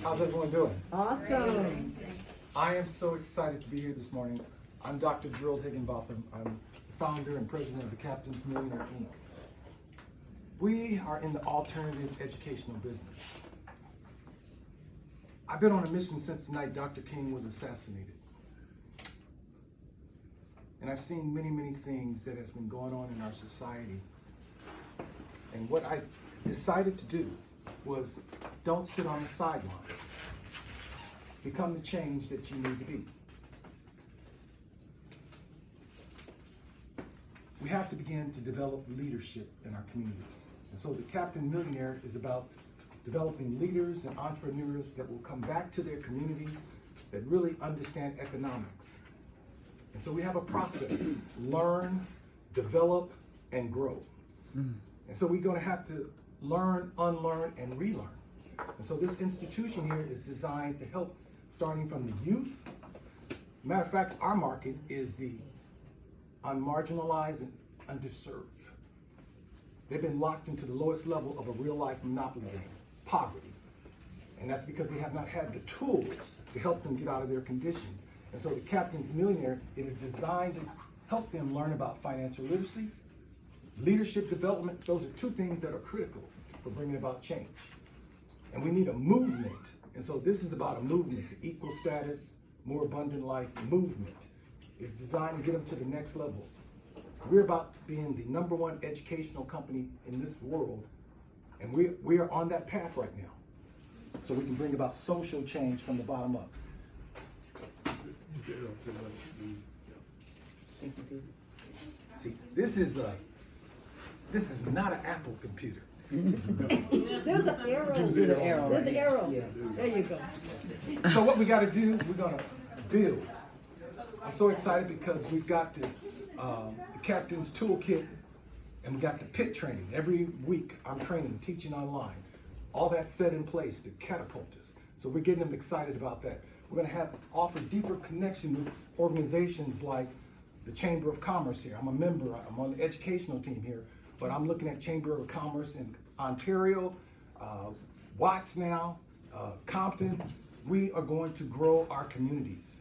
How's everyone doing? Awesome. I am so excited to be here this morning. I'm Dr. Gerald Higginbotham. I'm founder and president of the Captain's Millionaire Inc. We are in the alternative educational business. I've been on a mission since the night Dr. King was assassinated. And I've seen many, many things that has been going on in our society. And what I decided to do was don't sit on the sideline. Become the change that you need to be. We have to begin to develop leadership in our communities. And so the Captain Millionaire is about developing leaders and entrepreneurs that will come back to their communities that really understand economics. And so we have a process: learn, develop, and grow. And so we're going to have to learn, unlearn, and relearn. And so this institution here is designed to help, starting from the youth. Matter of fact, our market is the unmarginalized and underserved. They've been locked into the lowest level of a real-life monopoly game, poverty. And that's because they have not had the tools to help them get out of their condition. And so the Captain's Millionaire, it is designed to help them learn about financial literacy, leadership development. Those are two things that are critical for bringing about change. And we need a movement. And so this is about a movement. The Equal Status, More Abundant Life movement is designed to get them to the next level. We're about being the #1 educational company in this world. And we are on that path right now. So we can bring about social change from the bottom up. See, this is not an Apple computer. There's an arrow. There's an arrow. Yeah. There you go. So what we got to do, we're going to build. I'm so excited because we've got the Captain's Toolkit, and we got the pit training. Every week I'm training, teaching online. All that's set in place to catapult us. So we're getting them excited about that. We're going to offer deeper connection with organizations like the Chamber of Commerce here. I'm a member. I'm on the educational team here, but I'm looking at Chamber of Commerce in Ontario, Watts now, Compton. We are going to grow our communities.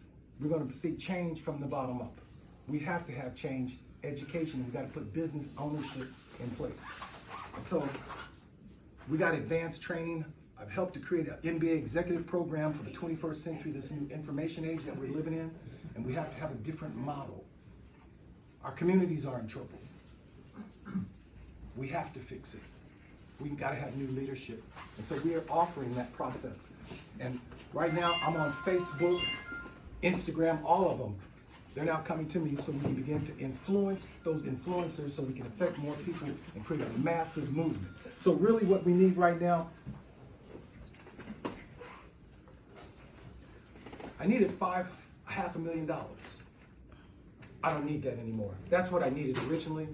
We're going to see change from the bottom up. We have to have change education. We've got to put business ownership in place. And so we got advanced training. I've helped to create an MBA executive program for the 21st century, this new information age that we're living in, and we have to have a different model. Our communities are in trouble. We have to fix it. We got to have new leadership. And so we are offering that process. And right now I'm on Facebook, Instagram, all of them. They're now coming to me so we can begin to influence those influencers so we can affect more people and create a massive movement. So really what we need right now, I needed $500,000. I don't need that anymore. That's what I needed originally.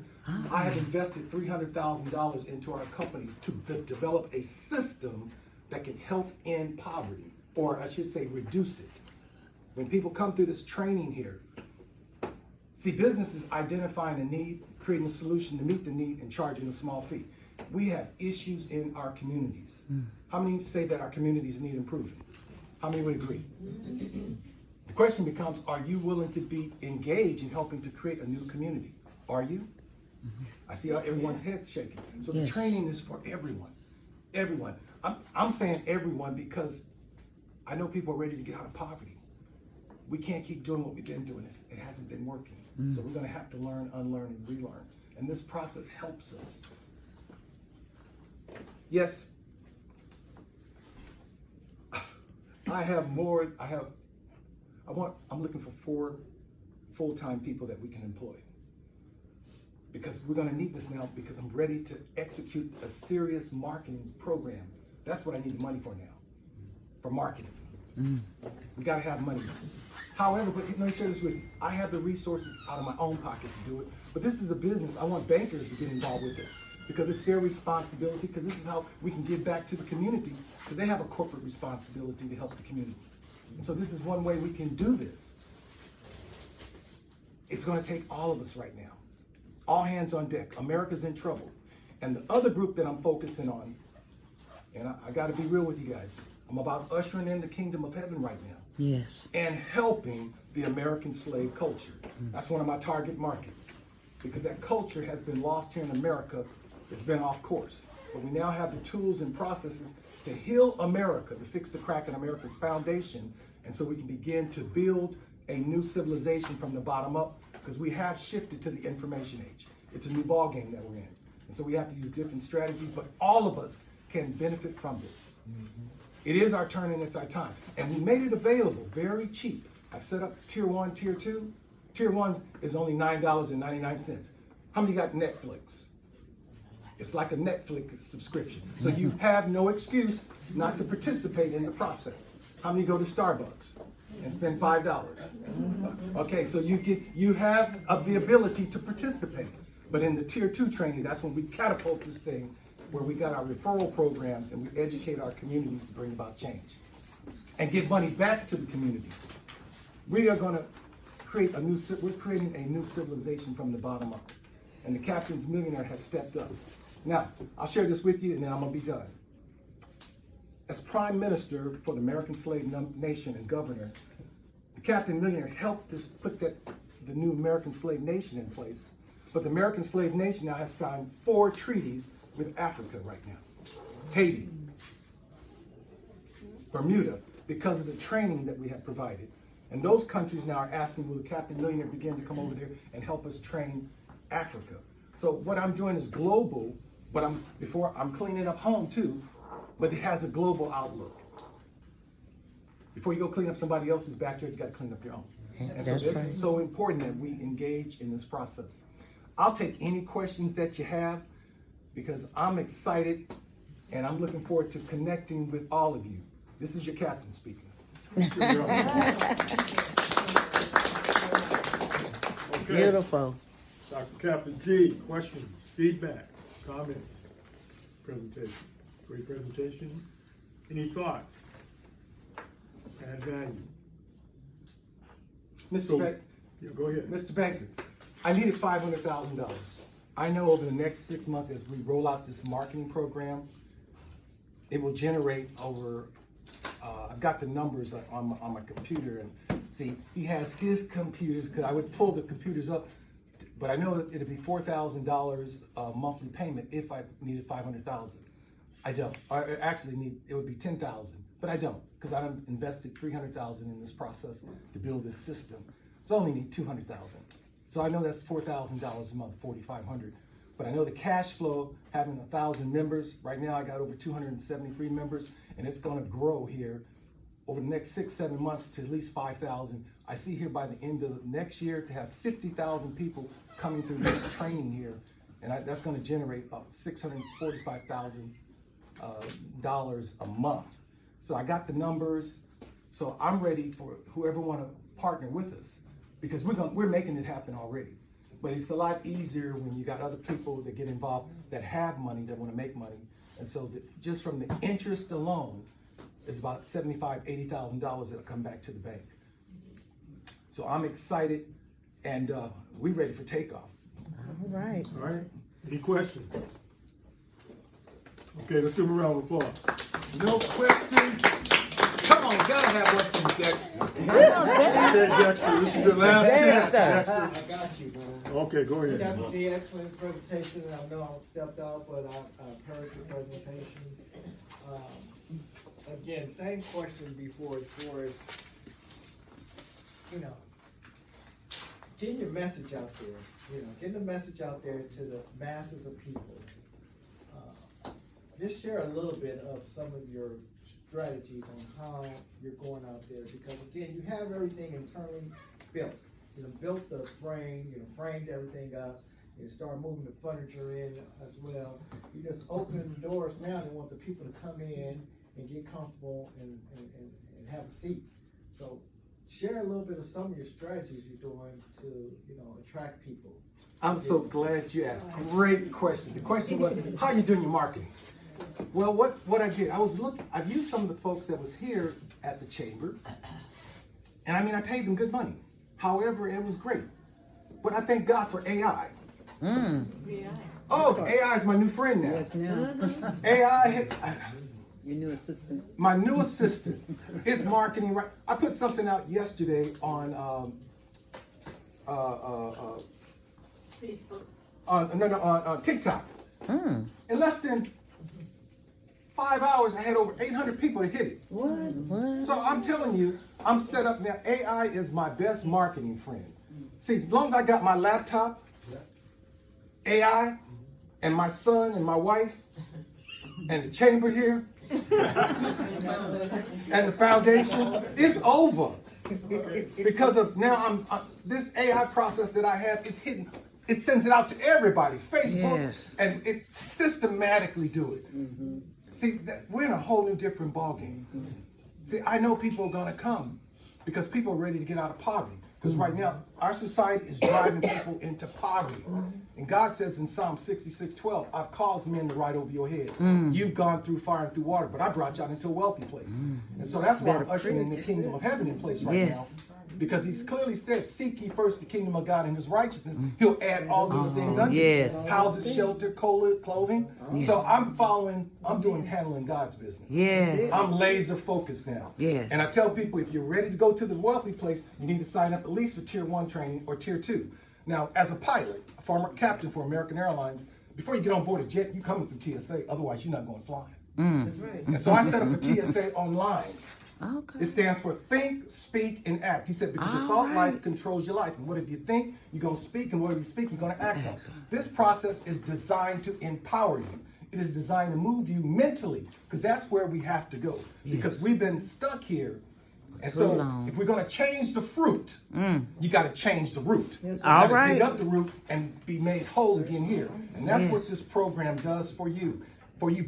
I have invested $300,000 into our companies to develop a system that can help end poverty, or I should say reduce it. When people come through this training here, see, business is identifying a need, creating a solution to meet the need, and charging a small fee. We have issues in our communities. How many say that our communities need improvement? How many would agree? The question becomes, are you willing to be engaged in helping to create a new community? Are you? I see everyone's heads shaking. So the training is for everyone. Everyone. I'm saying everyone because I know people are ready to get out of poverty. We can't keep doing what we've been doing. It hasn't been working. So we're going to have to learn, unlearn, and relearn. And this process helps us. Yes, I'm looking for 4 full-time people that we can employ. Because we're going to need this now, because I'm ready to execute a serious marketing program. That's what I need the money for now, for marketing. We got to have money. However, but let me share this with you. I have the resources out of my own pocket to do it, but this is a business. I want bankers to get involved with this because it's their responsibility, because this is how we can give back to the community, because they have a corporate responsibility to help the community. And so this is one way we can do this. It's going to take all of us right now. All hands on deck. America's in trouble. And the other group that I'm focusing on, and I got to be real with you guys, I'm about ushering in the kingdom of heaven right now. Yes. And helping the American slave culture. That's one of my target markets, because that culture has been lost here in America. It's been off course. But we now have the tools and processes to heal America, to fix the crack in America's foundation, and so we can begin to build a new civilization from the bottom up, because we have shifted to the information age. It's a new ball game that we're in. And so we have to use different strategies, but all of us can benefit from this. It is our turn and it's our time. And we made it available very cheap. I've set up tier 1, tier 2. Tier 1 is only $9.99. How many got Netflix? It's like a Netflix subscription. So you have no excuse not to participate in the process. How many go to Starbucks and spend $5? Okay, so you have the ability to participate. But in the tier 2 training, that's when we catapult this thing, where we got our referral programs and we educate our communities to bring about change and give money back to the community. We are going to create we're creating a new civilization from the bottom up. And the Captain's Millionaire has stepped up. Now, I'll share this with you and then I'm going to be done. As Prime Minister for the American Slave Nation and Governor, the Captain Millionaire helped us put the new American Slave Nation in place. But the American Slave Nation now has signed 4 treaties with Africa right now. Haiti, Bermuda, because of the training that we have provided. And those countries now are asking, will the Captain Millionaire begin to come over there and help us train Africa? So what I'm doing is global, but I'm cleaning up home too, but it has a global outlook. Before you go clean up somebody else's backyard, you got to clean up your own. And so this is so important that we engage in this process. I'll take any questions that you have, because I'm excited and I'm looking forward to connecting with all of you. This is your captain speaking. Okay. Beautiful. Dr. Captain G, questions, feedback, comments, presentation. Great presentation. Any thoughts? Add value. Mr. Beck, Yeah, go ahead. Mr. Banker, I needed $500,000. I know over the next 6 months, as we roll out this marketing program, it will generate over, I've got the numbers on my computer, and see, he has his computers, because I would pull the computers up, but I know it'd be $4,000 monthly payment if I needed $500,000. I don't. Or actually, it would be $10,000, but I don't, because I invested $300,000 in this process to build this system. So I only need $200,000. So I know that's $4,000 a month, $4,500. But I know the cash flow, having 1,000 members, right now I got over 273 members, and it's gonna grow here over the next 6-7 months to at least 5,000. I see here by the end of next year to have 50,000 people coming through this training here, and that's gonna generate about $645,000 a month. So I got the numbers, so I'm ready for whoever wanna partner with us, because we're making it happen already. But it's a lot easier when you got other people that get involved that have money, that want to make money. And so just from the interest alone, it's about $75,000, $80,000 that'll come back to the bank. So I'm excited, and we're ready for takeoff. All right. All right. Any questions? Okay, let's give him a round of applause. No questions? Come on, gotta have one from Dexter. Okay, Dexter, this is your last chance, Dexter. Dexter. I got you, man. Okay, go ahead. Captain G, excellent presentation. I know I stepped out, but I've heard your presentations. Again, same question before as far as, getting your message out there. Getting the message out there to the masses of people. Just share a little bit of some of your strategies on how you're going out there, because again, you have everything internally built. Built the frame, framed everything up. You start moving the furniture in as well. You just open the doors now and want the people to come in and get comfortable and have a seat. So share a little bit of some of your strategies you're doing to, attract people. I'm so glad you asked. Great question. The question was, how are you doing your marketing? Well, what I did, I've used some of the folks that was here at the chamber, and I paid them good money. However, it was great. But I thank God for AI. Oh, AI is my new friend now. Yes, now. AI, Your new assistant. My new assistant is marketing. Right, I put something out yesterday on Facebook. on TikTok. In less than 5 hours, I had over 800 people to hit it. What? So I'm telling you, I'm set up now. AI is my best marketing friend. See, as long as I got my laptop, AI, and my son and my wife, and the chamber here, and the foundation, it's over. Because of now, this AI process that I have, it's hidden. It sends it out to everybody, Facebook, Yes. and it systematically do it. See, we're in a whole new different ballgame. See, I know people are gonna come because people are ready to get out of poverty. Because right now, our society is driving people into poverty. And God says in Psalm 66:12, I've caused men to ride over your head. You've gone through fire and through water, but I brought you out into a wealthy place. And so that's why I'm ushering in the kingdom of heaven in place right now. Because he's clearly said, seek ye first the kingdom of God and his righteousness. He'll add all these things unto you. Houses, shelter, clothing. So I'm handling God's business. Yes. I'm laser focused now. Yes. And I tell people, if you're ready to go to the wealthy place, you need to sign up at least for tier 1 training or tier 2. Now, as a pilot, a former captain for American Airlines, before you get on board a jet, you're coming through TSA. Otherwise, you're not going flying. That's right. And so I set up a TSA online. Okay. It stands for think, speak, and act. He said, because your thought life controls your life. And what if you think, you're going to speak, and whatever you speak, you're going to act on. This process is designed to empower you. It is designed to move you mentally, because that's where we have to go. Because we've been stuck here. And so if we're going to change the fruit, you got to change the root. You got to dig up the root and be made whole again here. And that's what this program does for you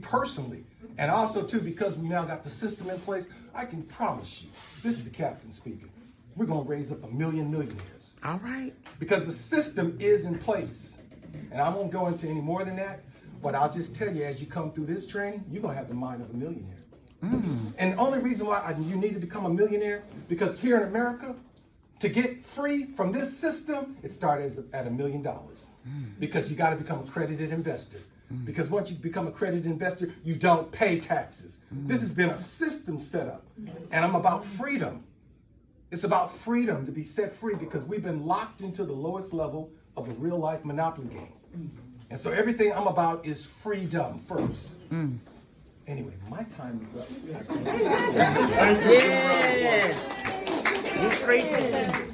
personally. And also, too, because we now got the system in place, I can promise you, this is the captain speaking, we're going to raise up 1 million millionaires. All right. Because the system is in place. And I won't go into any more than that, but I'll just tell you, as you come through this training, you're going to have the mind of a millionaire. And the only reason why you need to become a millionaire, because here in America, to get free from this system, it starts at $1 million. Because you got to become an accredited investor. Because once you become an accredited investor, you don't pay taxes. This has been a system set up. And I'm about freedom. It's about freedom to be set free, because we've been locked into the lowest level of a real life monopoly game. And so everything I'm about is freedom first. Anyway, my time is up. Yes. You're preaching.